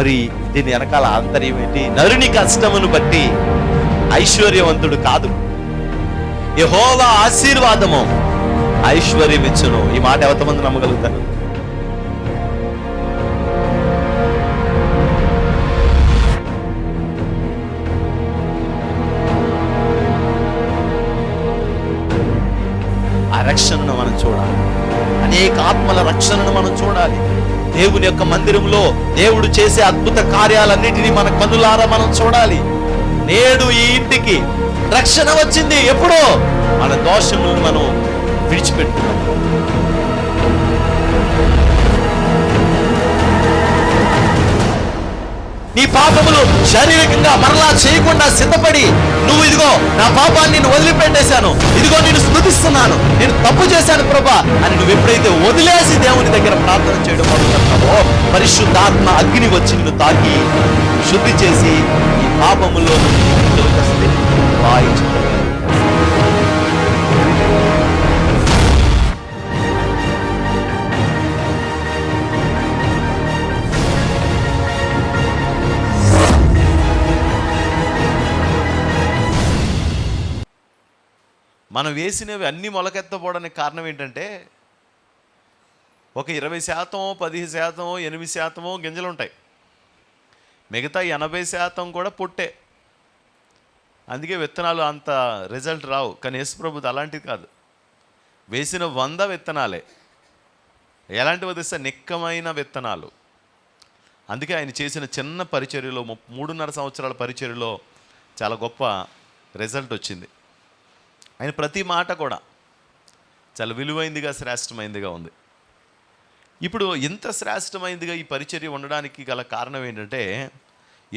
మరి దీని వెనకాల ఆంతర్యం ఏంటి? నరుని కష్టమును బట్టి ఐశ్వర్యవంతుడు కాదు, యెహోవా ఆశీర్వాదము ఐశ్వర్యం ఇచ్చును. ఈ మాట ఎంతమంది నమ్మగలుగుతారు? ఆ రక్షణను మనం చూడాలి, అనేక ఆత్మల రక్షణను మనం చూడాలి. దేవుని యొక్క మందిరంలో దేవుడు చేసే అద్భుత కార్యాలన్నిటినీ మన కన్నులారా మనం చూడాలి. నేడు ఈ ఇంటికి రక్షణ వచ్చింది. ఎప్పుడో మన దోషములను మనం విడిచిపెట్టుకున్నాం. నీ పాపములు శారీరకంగా మరలా చేయకుండా సిద్ధపడి, నువ్వు ఇదిగో నా పాపాన్ని నేను వదిలిపెట్టేశాను, ఇదిగో నేను స్తుతిస్తున్నాను, నేను తప్పు చేశాను ప్రభా అని నువ్వు ఎప్పుడైతే వదిలేసి దేవుని దగ్గర ప్రార్థన చేయడం మొదలుపెడతావో, పరిశుద్ధాత్మ అగ్ని వచ్చి నిన్ను తాకి శుద్ధి చేసి ఈ పాపములో మనం వేసినవి అన్నీ మొలకెత్తపోవడానికి కారణం ఏంటంటే, ఒక 20%, 10%, 8% గింజలు ఉంటాయి, మిగతా 80% కూడా పొట్టే. అందుకే విత్తనాలు అంత రిజల్ట్ రావు. కానీ యేసుప్రభుది అలాంటిది కాదు. వేసిన 100 విత్తనాలే. ఎలాంటివి తెస్తే నిక్కమైన విత్తనాలు. అందుకే ఆయన చేసిన చిన్న పరిచర్యలో 3.5 సంవత్సరాల పరిచర్యలో చాలా గొప్ప రిజల్ట్ వచ్చింది. ఆయన ప్రతి మాట కూడా చాలా విలువైందిగా, శ్రేష్టమైందిగా ఉంది. ఇప్పుడు ఇంత శ్రేష్టమైందిగా ఈ పరిచర్య ఉండడానికి గల కారణం ఏంటంటే,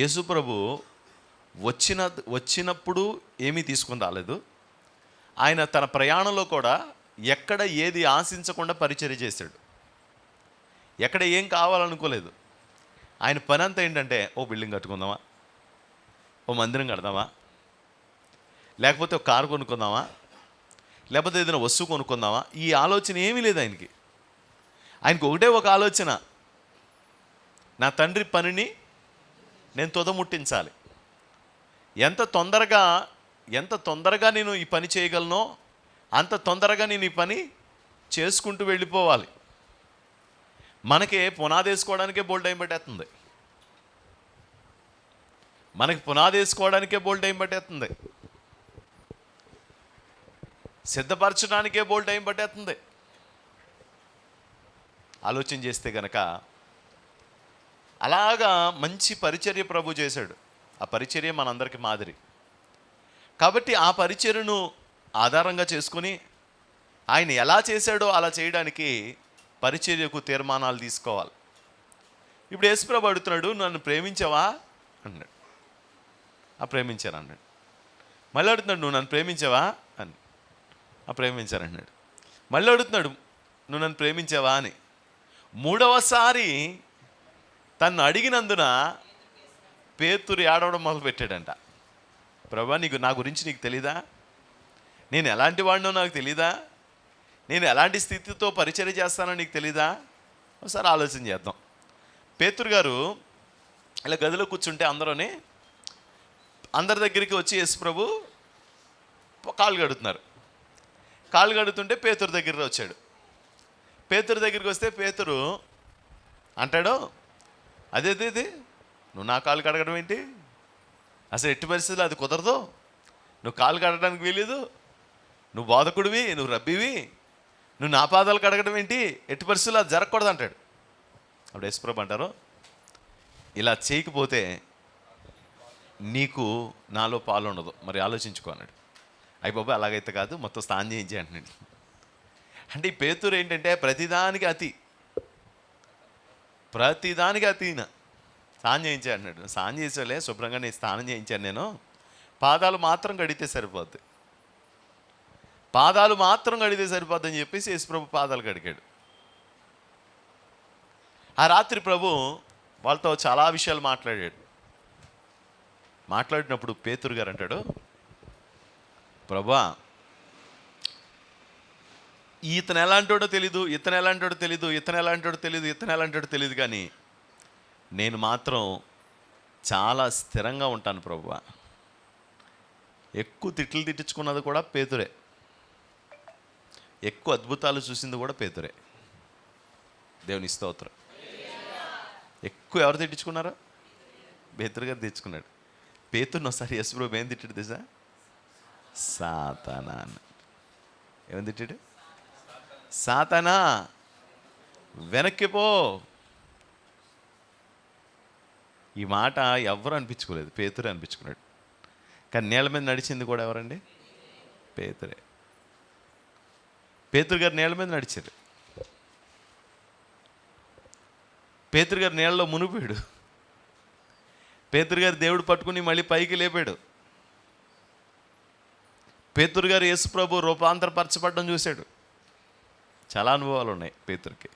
యేసుప్రభు వచ్చినప్పుడు ఏమీ తీసుకుని రాలేదు. ఆయన తన ప్రయాణంలో కూడా ఎక్కడ ఏది ఆశించకుండా పరిచర్య చేశాడు. ఎక్కడ ఏం కావాలనుకోలేదు. ఆయన పని అంతా ఏంటంటే, ఓ బిల్డింగ్ కట్టుకుందామా, ఓ మందిరం కడదామా, లేకపోతే ఒక కారు కొనుక్కుందామా, లేకపోతే ఏదైనా వస్తువు కొనుక్కుందామా, ఈ ఆలోచన ఏమీ లేదు ఆయనకి. ఆయనకు ఒకటే ఒక ఆలోచన, నా తండ్రి పనిని నేను తుదముట్టించాలి. ఎంత తొందరగా నేను ఈ పని చేయగలనో అంత తొందరగా నేను ఈ పని చేసుకుంటూ వెళ్ళిపోవాలి. మనకి పునాది వేసుకోవడానికే బోల్డ్ టైం పట్టేస్తుంది. సిద్ధపరచడానికే బోల్డ్ టైం పట్టేస్తుంది. ఆలోచన చేస్తే గనక అలాగా మంచి పరిచర్య ప్రభు చేశాడు. ఆ పరిచర్య మనందరికీ మాదిరి. కాబట్టి ఆ పరిచర్యను ఆధారంగా చేసుకుని ఆయన ఎలా చేశాడో అలా చేయడానికి పరిచర్యకు తీర్మానాలు తీసుకోవాలి. ఇప్పుడు యేసుప్రభు అడుగుతున్నాడు, నన్ను ప్రేమించావా అన్నాడు. ప్రేమించాను అన్నాడు. మళ్ళీ అడుగుతున్నాడు, నువ్వు నన్ను ప్రేమించావా అని. ప్రేమించాను అన్నాడు. మళ్ళీ అడుగుతున్నాడు, నువ్వు నన్ను ప్రేమించావా అని. 3వసారి తను అడిగినందున పేతురు ఏడవడం మొదలుపెట్టాడంట. ప్రభా, నా గురించి నీకు తెలీదా? నేను ఎలాంటి వాడినో నాకు తెలీదా? నేను ఎలాంటి స్థితితో పరిచర్య చేస్తానో నీకు తెలీదా? ఒకసారి ఆలోచన చేద్దాం. పేతురు గారు ఇలా గదిలో కూర్చుంటే అందరి దగ్గరికి వచ్చి యేసు ప్రభు కాళ్ళు కడుగుతున్నారు. కాళ్ళు కడుగుతుంటే పేతురు దగ్గరికి వచ్చాడు. పేతురు దగ్గరికి వస్తే పేతురు అంటాడు, అదే నువ్వు నా కాళ్ళు కడగడం ఏంటి? అసలు ఎట్టి పరిస్థితుల్లో అది కుదరదు. నువ్వు కాళ్ళు కడగడానికి వీలేదు. నువ్వు బోధకుడివి, నువ్వు రబ్బివి, నువ్వు నా పాదాలు కడగడం ఏంటి? ఎట్టి పరిస్థితుల్లో అది జరగకూడదు అంటాడు. అప్పుడు యేసుప్రభు అంటారు, ఇలా చేయకపోతే నీకు నాలో పాలు ఉండదు, మరి ఆలోచించుకో అన్నాడు. అయ్య బాబా, అలాగైతే కాదు, మొత్తం స్నానం చేయించే అంటున్నాడు. అంటే ఈ పేతురు ఏంటంటే ప్రతిదానికి అతిన స్నానం చేయించా అంటున్నాడు. స్నానం చేసేలే, శుభ్రంగా నేను స్నానం చేయించాను, నేను పాదాలు మాత్రం కడిగితే సరిపోద్ది అని చెప్పేసి యేసుప్రభు పాదాలు కడిగాడు. ఆ రాత్రి ప్రభు వాళ్ళతో చాలా విషయాలు మాట్లాడినప్పుడు పేతురు గారు అంటాడు, ప్రభా, ఇతను ఎలాంటోడో తెలీదు, ఇతను ఎలాంటోడో తెలీదు కానీ నేను మాత్రం చాలా స్థిరంగా ఉంటాను ప్రభువా. ఎక్కువ తిట్లు తిట్టించుకున్నది కూడా పేతురే, ఎక్కువ అద్భుతాలు చూసింది కూడా పేతురే. దేవుని స్తోత్రం. ఎక్కువ ఎవరు తిట్టించుకున్నారో? పేతురు గారు తెచ్చుకున్నాడు. పేతురుని ఒకసారి యేసు ప్రభు ఏం తిట్టాడు తెలుసా? సాతానా అని. ఏమని తిట్టాడు? సాతానా వెనక్కిపో. ఈ మాట ఎవరు అనిపించుకోలేదు, పేతురే అనిపించుకున్నాడు. కానీ నీళ్ళ మీద నడిచింది కూడా ఎవరండి? పేతురే. పేతురు గారు నీళ్ళ మీద నడిచారు. పేతురు గారు నీళ్ళలో మునిగిపోయాడు. పేతురు గారు దేవుడు పట్టుకుని మళ్ళీ పైకి లేపాడు. పేతురు గారు యేసు ప్రభు రూపాంతరపరచబడ్డం చూశాడు. చాలా అనుభవాలు ఉన్నాయి పేతురుకి.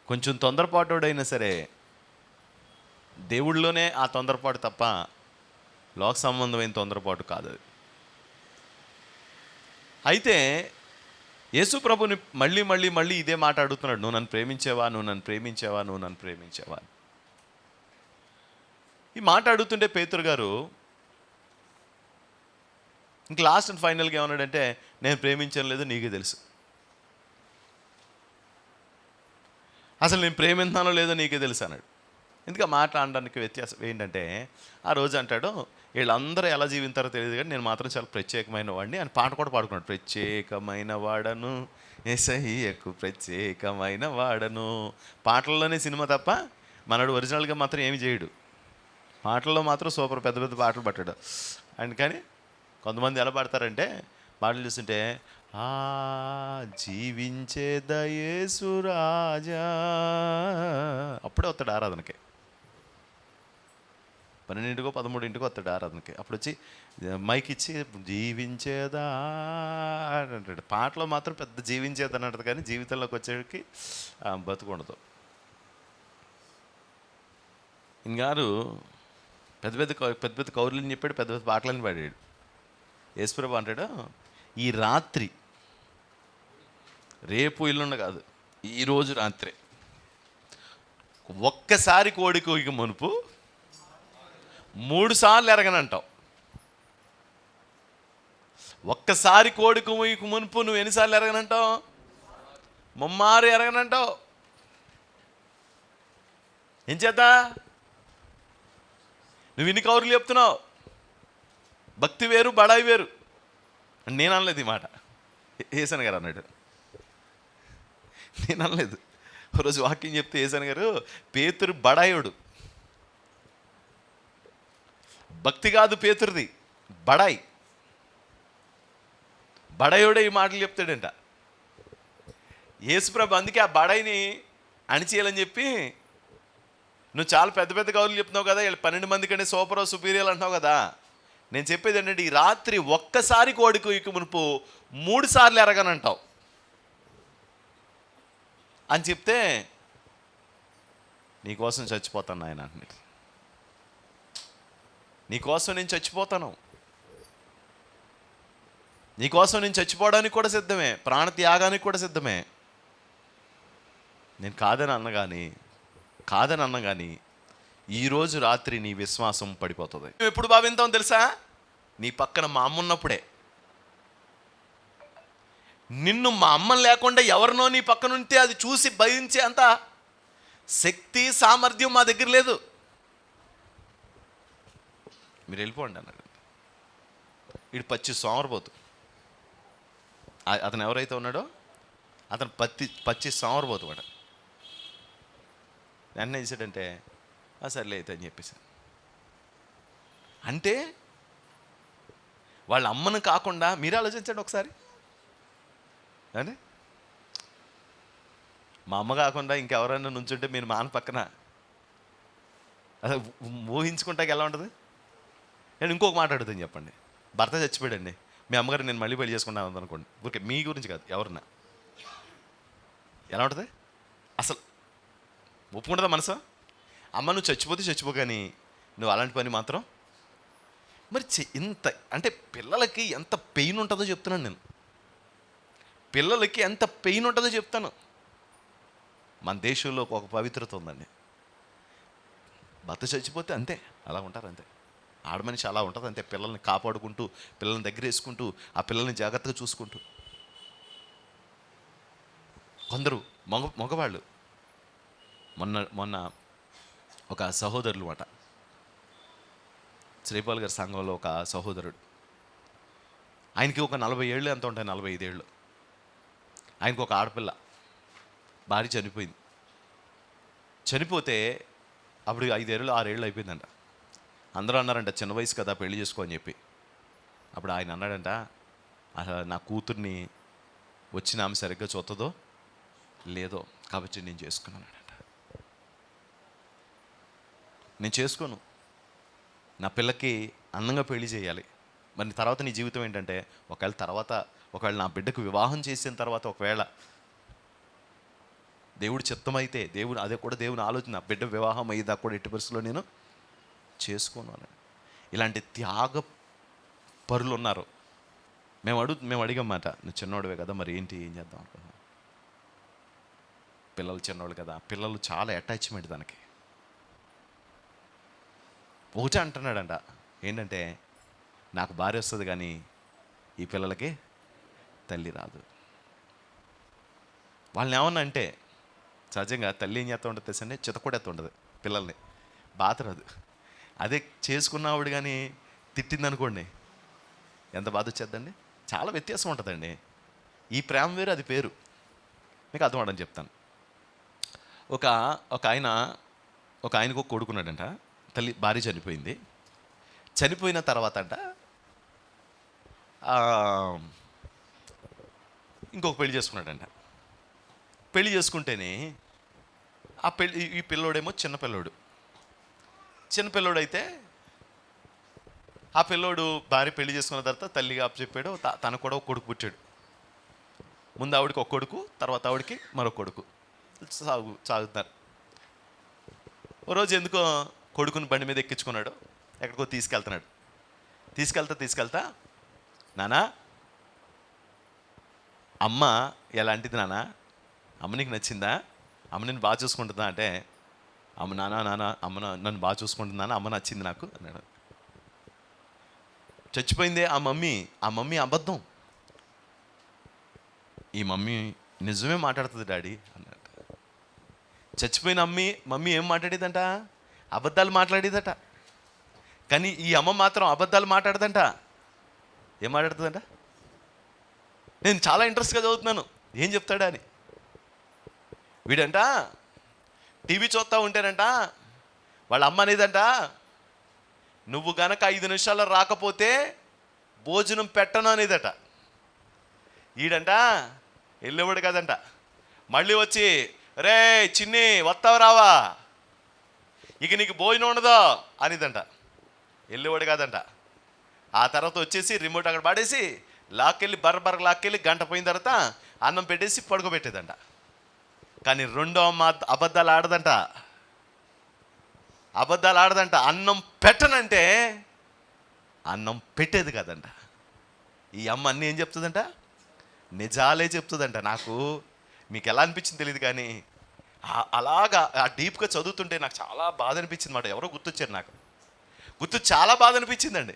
కొంచెం తొందరపాటుడైనా సరే దేవుళ్ళలోనే ఆ తొందరపాటు తప్ప లోక సంబంధమైన తొందరపాటు కాదు అది. అయితే యేసు ప్రభుని మళ్ళీ మళ్ళీ మళ్ళీ ఇదే మాట అడుగుతున్నాడు, నువ్వు నన్ను ప్రేమించేవా, నువ్వు నన్ను ప్రేమించేవా, నువ్వు నన్ను ప్రేమించేవా. ఈ మాట అడుగుతుంటే పేతురు గారు ఇంక లాస్ట్ అండ్ ఫైనల్గా ఏమన్నాడంటే, నేను ప్రేమించడం లేదు, నీకే తెలుసు. అసలు నేను ప్రేమించానో లేదో నీకే తెలుసు అన్నాడు. ఎందుకు ఆ మాట అనడానికి వ్యత్యాసం ఏంటంటే, ఆ రోజు అంటాడు, వీళ్ళందరూ ఎలా జీవించారో తెలియదు కానీ నేను మాత్రం చాలా ప్రత్యేకమైన వాడిని అని పాట కూడా పాడుకున్నాడు. ప్రత్యేకమైన వాడను యేసయ్యకు ప్రత్యేకమైన వాడను. పాటల్లోనే సినిమా తప్ప మనడు ఒరిజినల్గా మాత్రం ఏమి చేయడు. పాటల్లో మాత్రం సూపర్ పెద్ద పెద్ద పాటలు పట్టాడు. అందుకని కొంతమంది ఎలా పాడతారంటే, పాటలు చూస్తుంటే, ఆ జీవించేద యేసు రాజా, అప్పుడే వస్తాడు ఆరాధనకి. 12 13 వస్తాడు ఆరాధనకి. అప్పుడు వచ్చి మైక్ ఇచ్చి జీవించేదా అంటాడు. పాటలో మాత్రం పెద్ద జీవించేదని అంటది కానీ జీవితంలోకి వచ్చేటికి బతుకుండదు. ఇంగారు పెద్ద పెద్ద కౌరులని చెప్పాడు, పెద్ద పెద్ద పాటలని పాడాడు. యేసుప్రభు అంటాడు, ఈ రాత్రి, రేపు ఇల్లుండ కాదు, ఈరోజు రాత్రే ఒక్కసారి కోడి కోయికి మునుపు 3 సార్లు ఎరగనంటావు. ఒక్కసారి కోడి కోయికి మునుపు నువ్వు ఎన్నిసార్లు ఎరగనంటావు? ముమ్మారు ఎరగనంటావు. ఏం చేద్దా? నువ్వు ఇన్ని కౌరులు చెప్తున్నావు. భక్తి వేరు, బడాయి వేరు. నేను అనలేదు ఈ మాట, ఏసన్ గారు అన్నాడు. నేను అనలేదు. ఒకరోజు వాక్యం చెప్తే ఏసన్ గారు, పేతురు బడాయుడు, భక్తి కాదు పేతురుది, బడాయి. బడాయుడే ఈ మాటలు చెప్తాడంట. యేసుప్రభు అందుకే ఆ బడాయిని అణిచేయాలని చెప్పి, నువ్వు చాలా పెద్ద పెద్ద కౌరులు చెప్తున్నావు కదా, వీళ్ళు 12 మంది కంటే సూపర్ సుపీరియల్ అంటున్నావు కదా, నేను చెప్పేది ఏంటంటే, ఈ రాత్రి ఒక్కసారి కోడికి ఇక మునుపు 3 సార్లు ఎరగనంటావు అని చెప్తే, నీకోసం చచ్చిపోతాను నాయన అంటున్నాడు. నీకోసం నేను చచ్చిపోతాను, నీకోసం నేను చచ్చిపోవడానికి కూడా సిద్ధమే, ప్రాణత్యాగానికి కూడా సిద్ధమే. నేను కాదని అన్న కానీ ఈరోజు రాత్రి నీ విశ్వాసం పడిపోతుంది. మేము ఎప్పుడు భావింతాం తెలుసా? నీ పక్కన మా అమ్మ ఉన్నప్పుడే. నిన్ను మా అమ్మ లేకుండా ఎవరినో నీ పక్కన ఉంటే అది చూసి భయించే అంత శక్తి సామర్థ్యం మా దగ్గర లేదు. మీరు వెళ్ళిపోండి అన్నాడు. వీడు పచ్చి సోమరపోతు. అతను ఎవరైతే ఉన్నాడో అతను పచ్చి సోమరపోతు వాడు. వెంటనే చేశాడంటే, సర్లే అయితే అని చెప్పేసాను. అంటే వాళ్ళ అమ్మను కాకుండా మీరు ఆలోచించండి ఒకసారి. అంటే మా అమ్మ కాకుండా ఇంకెవరైనా నుంచుంటే మీరు మా అన్న పక్కన అసలు ఊహించుకుంటాక ఎలా ఉంటుంది? నేను ఇంకొక మాట అడుగుతాను చెప్పండి. భర్త చచ్చిపోయాడండి, మీ అమ్మగారు నేను మళ్ళీ పెళ్లి చేసుకున్నాను అనుకోండి, ఊరికే మీ గురించి కాదు, ఎవరన్నా ఎలా ఉంటుంది? అసలు ఒప్పుకుంటుందా మనసు? అమ్మ నువ్వు చచ్చిపోతే చచ్చిపో, కానీ నువ్వు అలాంటి పని మాత్రం మరి ఇంత అంటే పిల్లలకి ఎంత పెయిన్ ఉంటుందో చెప్తున్నాను నేను. పిల్లలకి ఎంత పెయిన్ ఉంటుందో చెప్తాను. మన దేశంలో ఒక పవిత్రత ఉందండి. భర్త చచ్చిపోతే అంతే, అలా ఉంటారు అంతే. ఆడమనిషి అలా ఉంటుంది అంతే, పిల్లల్ని కాపాడుకుంటూ, పిల్లల్ని దగ్గర వేసుకుంటూ, ఆ పిల్లల్ని జాగ్రత్తగా చూసుకుంటూ. కొందరు మగవాళ్ళు, మొన్న మొన్న ఒక సహోదరులు మాట, శ్రీపాల్ గారి సంఘంలో ఒక సహోదరుడు, ఆయనకి ఒక 40 ఏళ్ళు ఎంత ఉంటాయి, 45 ఏళ్ళు. ఆయనకు ఒక ఆడపిల్ల, భార్య చనిపోయింది. చనిపోతే అప్పుడు 5 ఏళ్ళు 6 ఏళ్ళు అయిపోయిందంట. అందరూ అన్నారంట చిన్న వయసు కదా పెళ్లి చేసుకో అని చెప్పి. అప్పుడు ఆయన అన్నాడంట, అసలు నా కూతుర్ని వచ్చిన ఆమె సరిగ్గా చూస్తుందో లేదో కాబట్టి నేను చేసుకున్నానంట. నేను చేసుకోను, నా పిల్లకి అందంగా పెళ్లి చేయాలి. మరి తర్వాత నీ జీవితం ఏంటంటే, ఒకవేళ నా బిడ్డకు వివాహం చేసిన తర్వాత ఒకవేళ దేవుడు చిత్తమైతే, అదే కూడా దేవుని ఆలోచన, బిడ్డ వివాహం అయ్యేదా కూడా ఎట్టి పరిస్థితుల్లో నేను చేసుకోను అని. ఇలాంటి త్యాగ పరులు ఉన్నారు. మేము అడిగామాట, నువ్వు చిన్నోడివే కదా, మరి ఏం చేద్దాం అనుకున్నాం. పిల్లలు చిన్నోళ్ళు కదా, పిల్లలు చాలా అటాచ్మెంట్ దానికి. ఒకటే అంటున్నాడంట, ఏంటంటే నాకు భార్య వస్తుంది కానీ ఈ పిల్లలకి తల్లి రాదు. వాళ్ళని ఏమన్నా అంటే, సహజంగా తల్లి ఏం చేస్తూ ఉంటుంది తెలుసండి, చితకొడేస్తూ ఉంటుంది పిల్లల్ని, బాధ రాదు. అదే చేసుకున్నవాడు కానీ తిట్టిందనుకోండి, ఎంత బాధ వచ్చేద్దండి. చాలా వ్యత్యాసం ఉంటుందండి. ఈ ప్రేమ వేరు, అది పేరు. మీకు అర్థం అవడం చెప్తాను. ఒక ఆయనకు ఒక కొడుకున్నాడంట. భార్య చనిపోయింది. చనిపోయిన తర్వాత అంట ఇంకొక పెళ్లి చేసుకున్నాడంట. పెళ్లి చేసుకుంటేనే ఈ పిల్లోడేమో చిన్నపిల్లోడు అయితే, ఆ పిల్లోడు భార్య పెళ్లి చేసుకున్న తర్వాత తల్లిగా చెప్పాడు, తనకు కూడా ఒక కొడుకు పుట్టాడు. ముందు ఆవిడకి ఒక కొడుకు, తర్వాత ఆవిడకి మరొక కొడుకు సాగుతున్నారు. ఓ రోజు ఎందుకో కొడుకుని బండి మీద ఎక్కించుకున్నాడు, ఎక్కడికో తీసుకెళ్తా నానా అమ్మ ఎలాంటిది నానా, అమ్మ నీకు నచ్చిందా, అమ్మ నేను బాగా చూసుకుంటుందా అంటే, అమ్మ నన్ను బాగా చూసుకుంటుందా, అమ్మ నచ్చింది నాకు అన్నాడు. చచ్చిపోయిందే ఆ మమ్మీ అబద్ధం, ఈ మమ్మీ నిజమే మాట్లాడుతుంది డాడీ అన్నాడు. చచ్చిపోయిన మమ్మీ ఏం మాట్లాడేదంట, అబద్ధాలు మాట్లాడేదట. కానీ ఈ అమ్మ మాత్రం అబద్ధాలు మాట్లాడదంట. ఏం మాట్లాడుతుందంట? నేను చాలా ఇంట్రెస్ట్గా చదువుతున్నాను, ఏం చెప్తాడా అని. వీడంట టీవీ చూస్తూ ఉంటేనంట వాళ్ళ అమ్మ అనేదంట, నువ్వు గనక 5 నిమిషాల్లో రాకపోతే భోజనం పెట్టను అనేదట. ఈడంట వెళ్ళేవాడు కదంట, మళ్ళీ వచ్చి రే చిన్ని వస్తావు రావా, ఇక నీకు భోజనం ఉండదో అనేదంట. వెళ్ళేవాడు కాదంట. ఆ తర్వాత వచ్చేసి రిమోట్ అక్కడ పాడేసి లాక్కెళ్ళి లాక్కెళ్ళి గంట పోయిన తర్వాత అన్నం పెట్టేసి పడుకోబెట్టేదంట. కానీ రెండో అమ్మ అబద్ధాలు ఆడదంట. అన్నం పెట్టనంటే అన్నం పెట్టేది కాదంట. ఈ అమ్మ అన్నీ ఏం చెప్తుందంట, నిజాలే చెప్తుందంట. నాకు మీకు ఎలా అనిపించింది తెలియదు, కానీ అలాగా ఆ డీప్గా చదువుతుంటే నాకు చాలా బాధ అనిపించింది మాట. ఎవరో గుర్తొచ్చారు నాకు, చాలా బాధ అనిపించిందండి.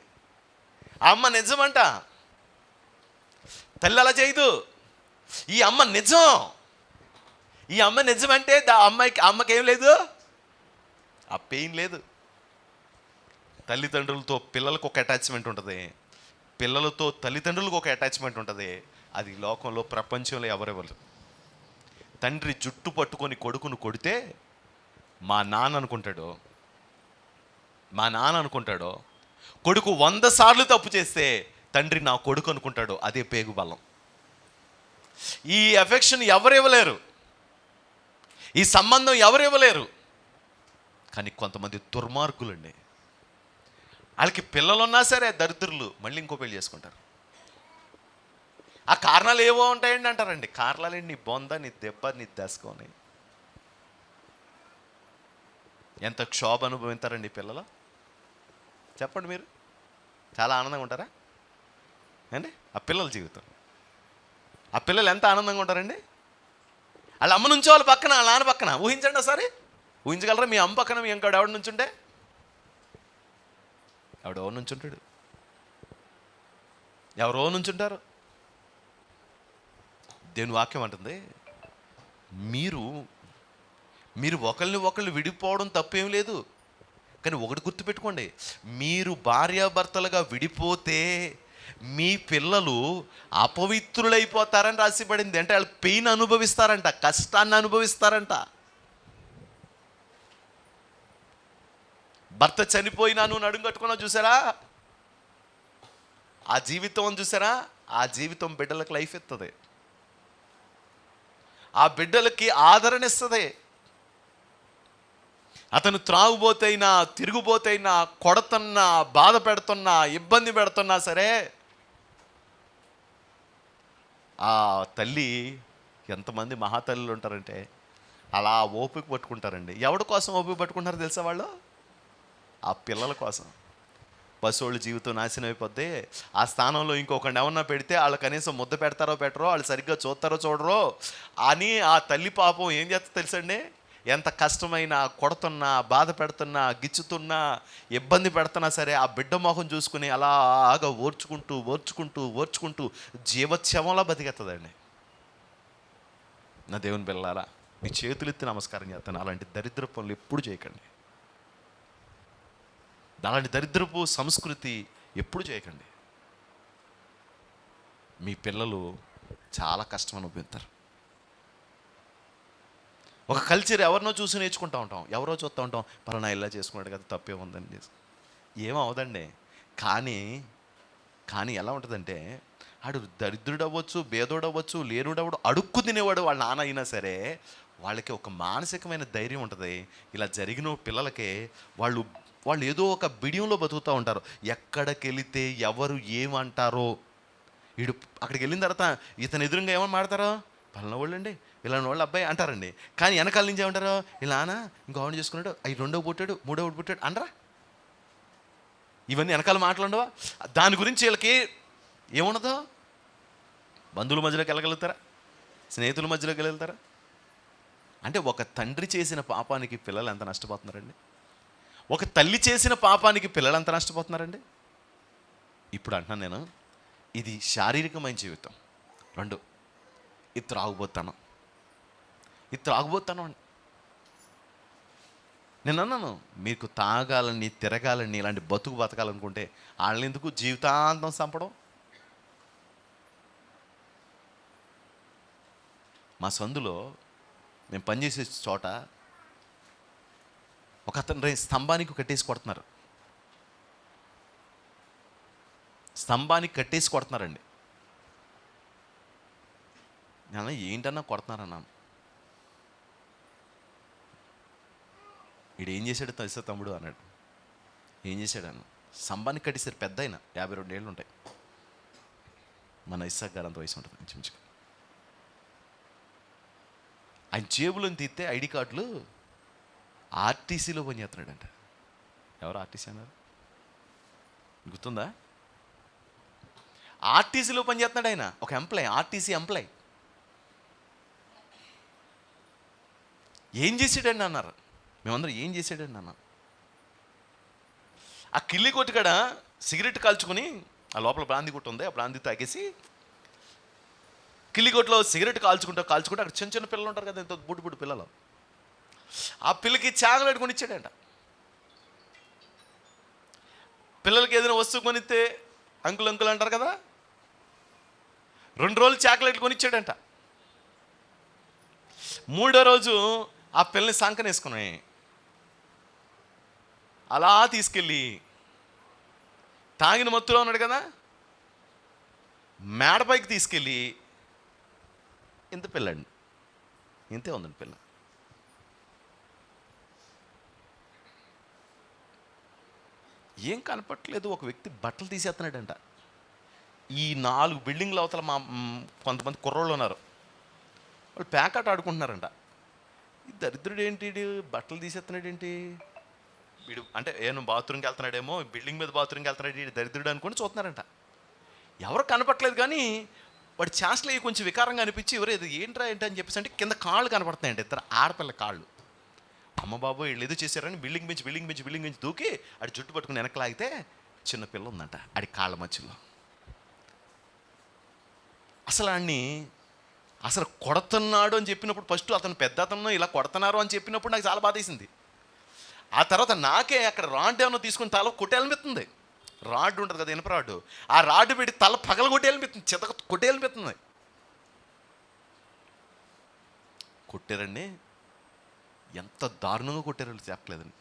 ఆ అమ్మ నిజమంట, తల్లి అలా చేయదు. ఈ అమ్మ నిజమంటే అమ్మకి ఏం లేదు, ఆ పెయిన్ లేదు. తల్లిదండ్రులతో పిల్లలకు ఒక అటాచ్మెంట్ ఉంటుంది, పిల్లలతో తల్లిదండ్రులకు ఒక అటాచ్మెంట్ ఉంటుంది. అది లోకంలో ప్రపంచంలో ఎవరెవరు. తండ్రి జుట్టు పట్టుకొని కొడుకును కొడితే మా నాన్న అనుకుంటాడో, కొడుకు 100 సార్లు తప్పు చేస్తే తండ్రి నా కొడుకు అనుకుంటాడు. అదే పేగు బలం. ఈ ఎఫెక్షన్ ఎవరు ఇవ్వలేరు, ఈ సంబంధం ఎవరు ఇవ్వలేరు. కానీ కొంతమంది దుర్మార్గులండి, వాళ్ళకి పిల్లలున్నా సరే దరిద్రులు మళ్ళీ ఇంకో పెళ్లి చేసుకుంటారు. ఆ కారణాలు ఏవో ఉంటాయండి అంటారండి. కారణాలేండి, నీ బొంద, నీ దెబ్బ, నీ దశకొని ఎంత క్షోభ అనుభవిస్తారండి పిల్లలు. చెప్పండి మీరు, చాలా ఆనందంగా ఉంటారా అండి? ఆ పిల్లల జీవితం, ఆ పిల్లలు ఎంత ఆనందంగా ఉంటారండి. వాళ్ళ అమ్మ నుంచి వాళ్ళ పక్కన, వాళ్ళ నాన్న పక్కన ఊహించండి ఒకసారి. ఊహించగలరా? మీ అమ్మ పక్కన ఇంకోడు ఎవడు నుంచుంటే? ఎవడో నుంచుంటాడు, ఎవరో నుంచుంటారు. దేవుని వాక్యం అంటుంది, మీరు మీరు ఒకళ్ళు విడిపోవడం తప్పేం లేదు. కానీ ఒకటి గుర్తుపెట్టుకోండి, మీరు భార్యాభర్తలుగా విడిపోతే మీ పిల్లలు అపవిత్రులైపోతారని రాసిపడింది. అంటే వాళ్ళు పెయిన్ అనుభవిస్తారంట, కష్టాన్ని అనుభవిస్తారంట. భర్త చనిపోయినా నువ్వు నడుము కట్టుకున్నావు చూసారా, ఆ జీవితం చూసారా, ఆ జీవితం బిడ్డలకు లైఫ్ ఇస్తుంది, ఆ బిడ్డలకి ఆదరణ ఇస్తుంది. అతను త్రాగుబోతైనా, తిరుగుబోతైనా, కొడుతున్నా, బాధ పెడుతున్నా, ఇబ్బంది పెడుతున్నా సరే, ఆ తల్లి, ఎంతమంది మహాతల్లులు ఉంటారంటే అలా ఓపిక పట్టుకుంటారండి. ఎవడి కోసం ఓపిక పట్టుకుంటారో తెలుసా? వాళ్ళు ఆ పిల్లల కోసం. పశువుల జీవితం నాశనం అయిపోద్ది, ఆ స్థానంలో ఇంకొకరిని ఏమన్నా పెడితే వాళ్ళు కనీసం ముద్ద పెడతారో పెట్టరో, వాళ్ళు సరిగ్గా చూస్తారో చూడరో అని ఆ తల్లి పాపం ఏం చేస్తా తెలుసండి? ఎంత కష్టమైనా, కొడుతున్నా, బాధ పెడుతున్నా, గిచ్చుతున్నా, ఇబ్బంది పెడుతున్నా సరే ఆ బిడ్డ మొహం చూసుకుని అలాగా ఓర్చుకుంటూ జీవోత్సవంలా బతికెత్తదండి. నా దేవుని పిల్లారా, మీ చేతులెత్తి నమస్కారం చేస్తాను, అలాంటి దరిద్ర పనులు ఎప్పుడు చేయకండి. అలాంటి దరిద్రపు సంస్కృతి ఎప్పుడు చేయకండి. మీ పిల్లలు చాలా కష్టం అనుభవిస్తారు. ఒక కల్చర్ ఎవరినో చూసి నేర్చుకుంటూ ఉంటాం, ఎవరో చూస్తూ ఉంటాం, పలానా ఇలా చేసుకున్నాడు కదా, తప్పే ఉందని. ఏమవదండి. కానీ ఎలా ఉంటుందంటే, ఆడు దరిద్రుడు అవ్వచ్చు, బేదోడు అవ్వచ్చు, లేనుడవ్వడు, అడుక్కు తినేవాడు వాళ్ళ నాన్న అయినా సరే, వాళ్ళకి ఒక మానసికమైన ధైర్యం ఉంటుంది. ఇలా జరిగిన పిల్లలకి వాళ్ళు ఏదో ఒక బిడియంలో బతుకుతూ ఉంటారు. ఎక్కడికి వెళితే ఎవరు ఏమంటారో, వీడు అక్కడికి వెళ్ళిన తర్వాత ఇతను ఎదురుగా ఏమని మాడతారో, పలానా వాళ్ళు అండి, ఇలాంటి వాళ్ళు అబ్బాయి అంటారండి. కానీ వెనకాల నుంచి ఏమంటారో, ఇలా నాన్న ఇంకో ఆవిడ చేసుకున్నాడు, అవి రెండో పుట్టాడు, మూడో పుట్టాడు అనరా. ఇవన్నీ వెనకాల మాటలు ఉండవా? దాని గురించి వీళ్ళకి ఏముండదో? బంధువుల మధ్యలోకి వెళ్ళగలుగుతారా? స్నేహితుల మధ్యలోకి వెళ్ళగలుగుతారా? అంటే ఒక తండ్రి చేసిన పాపానికి పిల్లలు ఎంత నష్టపోతున్నారండి? ఒక తల్లి చేసిన పాపానికి పిల్లలు ఎంత నష్టపోతున్నారండి? ఇప్పుడు అంటున్నాను నేను, ఇది శారీరకమైన జీవితం. 2, ఇది త్రాగుబోతాను అండి. నేను అన్నాను, మీకు తాగాలని, తిరగాలని, ఇలాంటి బతకాలనుకుంటే వాళ్ళని ఎందుకు జీవితాంతం చంపడం? మా సందులో మేము పనిచేసే చోట ఒక అతను స్తంభానికి కట్టేసి కొడుతున్నారు. స్తంభానికి కట్టేసి కొడుతున్నారండి. నేను ఏంటన్నా కొడుతున్నారన్నాను. వీడు ఏం చేశాడు తెలుసా తమ్ముడు అన్నాడు. ఏం చేశాడను? స్తంభానికి కట్టేసారు. పెద్ద అయినా 52 ఏళ్ళు ఉంటాయి. మన ఇస్సాక్ గారు అంత వయసు ఉంటుంది ఇంచుమించుగా. ఆయన జేబులను తీస్తే ఐడి కార్డులు ఆర్టీసీలో పనిచేస్తున్నాడంట. ఎవరు ఆర్టీసీ అన్నారు? గుర్తుందా? ఆర్టీసీలో పనిచేస్తున్నాడు ఆయన, ఒక ఎంప్లాయ్, ఆర్టీసీ ఎంప్లాయ్. ఏం చేసాడండి అన్నారు. మేమందరం ఏం చేసాడండి అన్నాం. ఆ కిల్లి కొట్టుకాడ సిగరెట్ కాల్చుకొని, ఆ లోపల బ్రాందీ కొట్టు ఉంది, ఆ బ్రాందీ తాగేసి కిల్లిగొట్లో సిగరెట్ కాల్చుకుంటూ అక్కడ చిన్న పిల్లలు ఉంటారు కదా, ఎంతో బుడ్డు పిల్లలు, ఆ పిల్లకి చాక్లెట్ కొనిచ్చాడంట. పిల్లలకి ఏదైనా వస్తువు కొనిస్తే అంకుల్ అంటారు కదా, 2 రోజులు చాక్లెట్లు కొనిచ్చాడంట. 3వ రోజు ఆ పిల్లని సంకనేసుకుని అలా తీసుకెళ్ళి, తాగిన మత్తులో ఉన్నాడు కదా, మేడపైకి తీసుకెళ్ళి, ఇంత పిల్లండి, ఇంతే ఉందండి పిల్ల. ఏం కనపట్లేదు. ఒక వ్యక్తి బట్టలు తీసేస్తున్నాడంట. ఈ 4 బిల్డింగ్ల అవతల మా కొంతమంది కుర్రోళ్ళు ఉన్నారు, వాళ్ళు ప్యాకాట్ ఆడుకుంటున్నారంట. ఈ దరిద్రుడు ఏంటి, బట్టలు తీసేస్తున్నాడు ఏంటి వీడు, అంటే ఏమో బాత్రూమ్కి వెళ్తున్నాడేమో, బిల్డింగ్ మీద బాత్రూమ్కి వెళ్తున్నాడు ఈ దరిద్రుడు అనుకుని చూస్తున్నారంట. ఎవరు కనపట్లేదు, కానీ వాడి ఛాన్స్లో కొంచెం వికారంగా అనిపించి, ఎవరు ఇది ఏంటి అని చెప్పేసి అంటే కింద కాళ్ళు కనపడుతున్నాయండి, 2 ఆడపిల్ల కాళ్ళు. అమ్మ బాబు వీళ్ళు ఏదో చేశారని బిల్డింగ్ మించి దూకి ఆడి జుట్టు పట్టుకుని వెనకలాగితే చిన్న పిల్ల ఉందంట ఆడి కాళ్ళ మధ్యలో. అసలు ఆడిని అసలు కొడుతున్నాడు అని చెప్పినప్పుడు, ఫస్ట్ అతను పెద్ద అతను ఇలా కొడుతున్నారు అని చెప్పినప్పుడు నాకు చాలా బాధేసింది. ఆ తర్వాత నాకే అక్కడ రాడ్ ఏమన్నా తీసుకుని తల కొట్టేయాలనిపిస్తుంది. రాడ్ ఉంటుంది కదా, ఇనప రాడ్డు, ఆ రాడ్డు పెట్టి తల పగల కొట్టేయాలనిపిస్తుంది, చితక కొట్టేయాలనిపిస్తుంది. కొట్టారండి, ఎంత దారుణంగా కొట్టారు చెప్పలేదండి.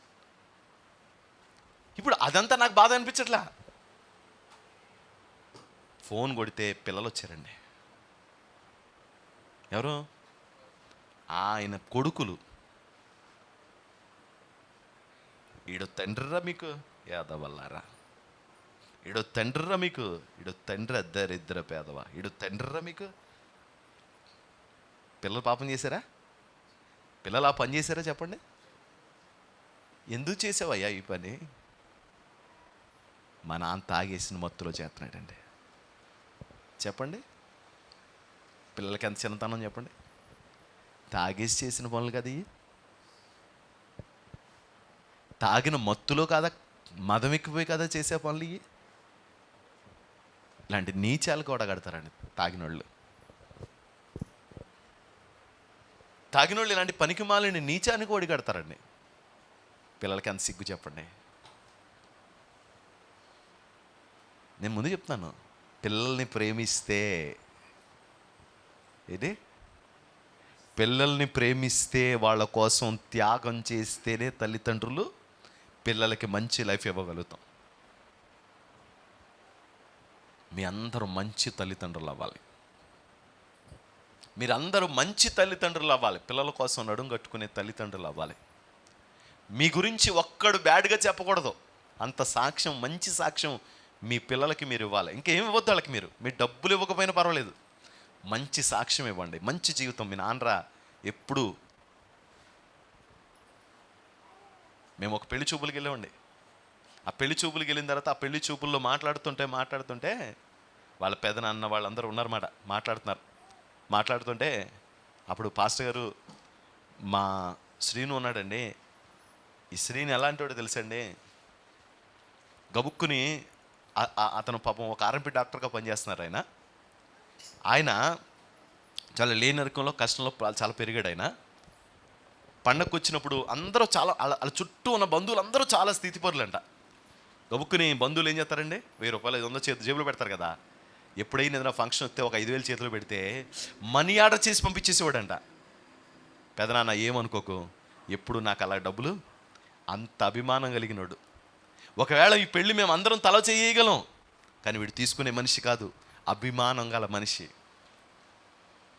ఇప్పుడు అదంతా నాకు బాధ అనిపించట్లా. ఫోన్ కొడితే పిల్లలు వచ్చారండి. ఎవరు? ఆయన కొడుకులు. ఈడో తండ్రిరా మీకు యాదవల్లారా, ఈడో తండ్రిరా మీకు, ఈడో తండ్రి అద్దరిద్దర పేదవా, ఈడో తండ్రిరా మీకు. పిల్లలు పాపం చేశారా? పిల్లలు ఆ పని చేశారా చెప్పండి? ఎందుకు చేసావయ్యా ఈ పని? మా నాన్న తాగేసిన మత్తులో చేస్తున్నాడండి. చెప్పండి, పిల్లలకి ఎంత చిన్నతనం చెప్పండి. తాగేసి చేసిన పనులు కదా ఇవి. తాగిన మత్తులో కాదా, మదం ఎక్కిపోయి కదా చేసే పనులు ఇవి. ఇలాంటి నీచాలు కూడా కడతారండి తాగినోళ్ళు. తాగినోళ్ళు ఇలాంటి పనికి మాలిన నీచానికి ఓడి కడతారండి. పిల్లలకి అంత సిగ్గు చెప్పండి. నేను ముందు చెప్తాను, పిల్లల్ని ప్రేమిస్తే ఇది, పిల్లల్ని ప్రేమిస్తే వాళ్ళ కోసం త్యాగం చేస్తేనే తల్లిదండ్రులు పిల్లలకి మంచి లైఫ్ ఇవ్వగలుగుతాం. మీ అందరూ మంచి తల్లిదండ్రులు అవ్వాలి. మీరందరూ మంచి తల్లిదండ్రులు అవ్వాలి. పిల్లల కోసం నడుం కట్టుకునే తల్లిదండ్రులు అవ్వాలి. మీ గురించి ఒక్కడు బ్యాడ్గా చెప్పకూడదు. అంత సాక్ష్యం, మంచి సాక్ష్యం మీ పిల్లలకి మీరు ఇవ్వాలి. ఇంకేమి ఇవ్వద్దు వాళ్ళకి. మీ డబ్బులు ఇవ్వకపోయినా పర్వాలేదు, మంచి సాక్ష్యం ఇవ్వండి. మంచి జీవితం. మీ నాన్నరా ఎప్పుడు. మేము ఒక పెళ్లి చూపులకి వెళ్ళామండి. ఆ పెళ్లి చూపులకి వెళ్ళిన తర్వాత ఆ పెళ్లి చూపుల్లో మాట్లాడుతుంటే వాళ్ళ పెదనాన్న వాళ్ళందరూ ఉన్నారన్నమాట, మాట్లాడుతుంటే అప్పుడు పాస్టర్ గారు, మా శ్రీను ఉన్నాడండి. ఈ శ్రీను ఎలాంటి వాడో తెలుసండి, గబుక్కుని అతను పాపం ఒక ఆర్ఎంపీ డాక్టర్గా పనిచేస్తున్నారు. ఆయన చాలా లేనరకంలో, కష్టంలో చాలా పెరిగాడు. ఆయన పండగకు వచ్చినప్పుడు అందరూ చాలా, వాళ్ళ చుట్టూ ఉన్న బంధువులు అందరూ చాలా స్థితిపరులంట. గబుక్కుని బంధువులు ఏం చేస్తారండి, 1000 రూపాయలు 500 జేబులో పెడతారు కదా. ఎప్పుడైనా ఏదైనా ఫంక్షన్ వస్తే ఒక 5000 చేతిలో పెడితే మనీ ఆర్డర్ చేసి పంపించేసేవాడంట. పెదనాన్న ఏమనుకోకు, ఎప్పుడు నాకు అలా డబ్బులు, అంత అభిమానం కలిగినోడు. ఒకవేళ ఈ పెళ్ళి మేము అందరం తల చేయగలం, కానీ వీడు తీసుకునే మనిషి కాదు, అభిమానం గల మనిషి.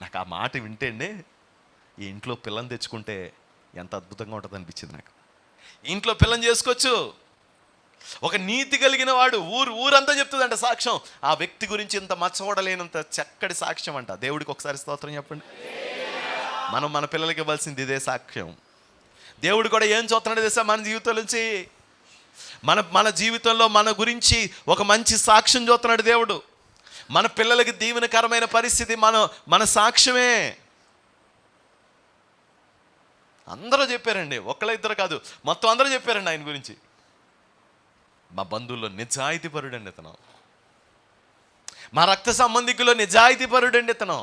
నాకు ఆ మాట వింటే అండి, ఈ ఇంట్లో పిల్లని తెచ్చుకుంటే ఎంత అద్భుతంగా ఉంటుంది అనిపించింది నాకు. ఇంట్లో పిల్లని చేసుకోవచ్చు. ఒక నీతి కలిగిన వాడు, ఊరంతా చెప్తుందంట సాక్ష్యం, ఆ వ్యక్తి గురించి ఇంత మచ్చవడలేనంత చక్కటి సాక్ష్యం అంట. దేవుడికి ఒకసారి స్తోత్రం చెప్పండి. మనం మన పిల్లలకి ఇవ్వాల్సింది ఇదే సాక్ష్యం. దేవుడు కూడా ఏం చూస్తున్నాడు తెలుసా, మన జీవితం నుంచి, మన జీవితంలో మన గురించి ఒక మంచి సాక్ష్యం చూస్తున్నాడు దేవుడు. మన పిల్లలకి దీవెనకరమైన పరిస్థితి మన సాక్ష్యమే. అందరూ చెప్పారండి, ఒక్కళ్ళిద్దరు కాదు, మొత్తం అందరూ చెప్పారండి ఆయన గురించి. మా బంధువుల్లో నిజాయితీపరుడండి ఇతను, మా రక్త సంబంధికుల్లో నిజాయితీపరుడండి ఇతను.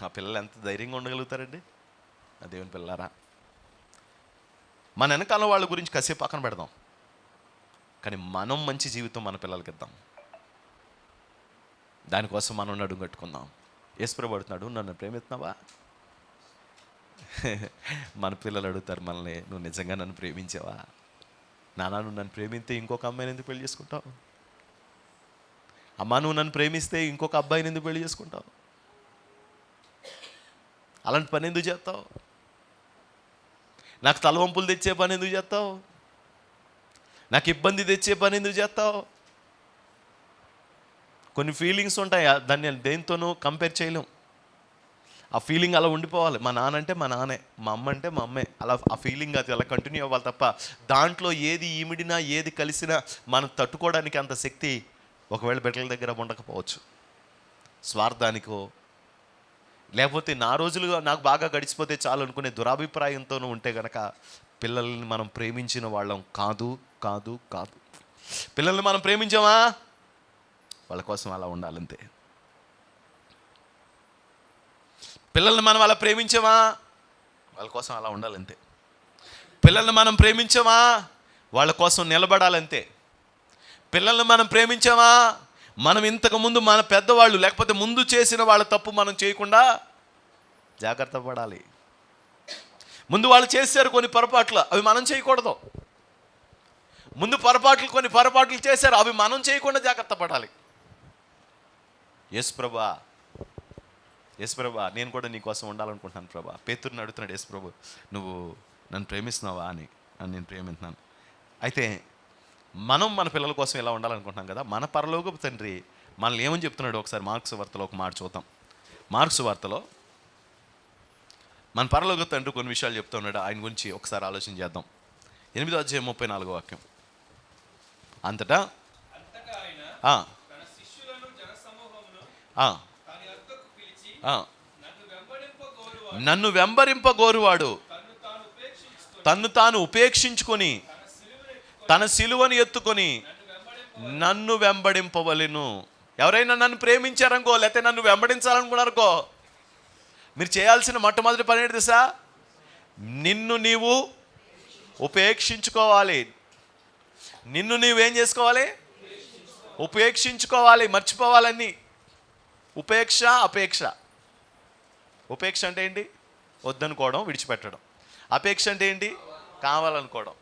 ఆ పిల్లలు ఎంత ధైర్యంగా ఉండగలుగుతారండి, ఆ దేవుని పిల్లలారా. మన వెనకాల వాళ్ళ గురించి కాసేపు పక్కన పెడదాం, కానీ మనం మంచి జీవితం మన పిల్లలకి ఇద్దాం. దానికోసం మనం నడుం కట్టుకుందాం. యేసుప్రభువు అడుగుతున్నాడు, నన్ను ప్రేమిస్తున్నావా? మన పిల్లలు అడుగుతారు మనల్ని, నువ్వు నిజంగా నన్ను ప్రేమించావా? నాన్న, నువ్వు నన్ను ప్రేమిస్తే ఇంకొక అమ్మాయిని ఎందుకు పెళ్లి చేసుకుంటావు? అమ్మ, నువ్వు నన్ను ప్రేమిస్తే ఇంకొక అబ్బాయిని ఎందుకు పెళ్లి చేసుకుంటావు? అలాంటి పని ఎందుకు చేస్తావు? నాకు తలవంపులు తెచ్చే పని ఎందుకు చేస్తావు? నాకు ఇబ్బంది తెచ్చే పని ఎందుకు చేస్తావు? కొన్ని ఫీలింగ్స్ ఉంటాయి, దాన్ని దేనితోనూ కంపేర్ చేయలేం. ఆ ఫీలింగ్ అలా ఉండిపోవాలి. మా నాన్న అంటే మా నాన్నే, మా అమ్మ అంటే మా అమ్మే, అలా ఆ ఫీలింగ్ అది అలా కంటిన్యూ అవ్వాలి తప్ప దాంట్లో ఏది ఈమిడినా ఏది కలిసినా మనం తట్టుకోవడానికి అంత శక్తి ఒకవేళ బిడ్డల దగ్గర ఉండకపోవచ్చు. స్వార్థానికో లేకపోతే నా రోజులు నాకు బాగా గడిచిపోతే చాలు అనుకునే దురాభిప్రాయంతోనూ ఉంటే గనక పిల్లల్ని మనం ప్రేమించిన వాళ్ళం కాదు కాదు కాదు. పిల్లల్ని మనం ప్రేమించామా, వాళ్ళ కోసం అలా ఉండాలంతే. పిల్లల్ని మనం అలా ప్రేమించామా, వాళ్ళ కోసం అలా ఉండాలంతే. పిల్లల్ని మనం ప్రేమించామా, వాళ్ళ కోసం నిలబడాలంతే. పిల్లల్ని మనం ప్రేమించామా, మనం ఇంతకుముందు మన పెద్దవాళ్ళు లేకపోతే ముందు చేసిన వాళ్ళ తప్పు మనం చేయకుండా జాగ్రత్త పడాలి. ముందు వాళ్ళు చేశారు కొన్ని పొరపాట్లు, అవి మనం చేయకూడదు. ముందు కొన్ని పొరపాట్లు చేశారు, అవి మనం చేయకుండా జాగ్రత్త పడాలి. యేసు ప్రభా, నేను కూడా నీ కోసం ఉండాలనుకుంటున్నాను ప్రభా. పేతురుని అడుగుతున్నాడు, యేసు ప్రభు నువ్వు నన్ను ప్రేమిస్తున్నావా అని. నేను ప్రేమిస్తున్నాను. అయితే మనం మన పిల్లల కోసం ఎలా ఉండాలనుకుంటున్నాం కదా, మన పరలోకపు తండ్రి మనల్ని ఏమని చెప్తున్నాడు ఒకసారి మార్క్స్ వార్తలో ఒక మాట చూద్దాం. మార్క్స్ వార్తలో మన పరలోకపు తండ్రి కొన్ని విషయాలు చెప్తున్నాడు. ఆయన గురించి ఒకసారి ఆలోచన చేద్దాం. 8వ అధ్యాయం 34వ వాక్యం. అంతటా నన్ను వెంబడింపగోరువాడు తన్ను తాను ఉపేక్షించుకొని తన సిలువను ఎత్తుకొని నన్ను వెంబడింపవలెను. ఎవరైనా నన్ను ప్రేమించారనుకో, లేకపోతే నన్ను వెంబడించాలనుకున్నారనుకో, మీరు చేయాల్సిన మొట్టమొదటి పని ఏంటి తెలుసా? నిన్ను నీవు ఉపేక్షించుకోవాలి. నిన్ను నీవేం చేసుకోవాలి? ఉపేక్షించుకోవాలి. మర్చిపోవాలని. ఉపేక్ష, అపేక్ష. ఉపేక్ష అంటే ఏంటి? వద్దనుకోవడం, విడిచిపెట్టడం. అపేక్ష అంటే ఏంటి? కావాలనుకోవడం.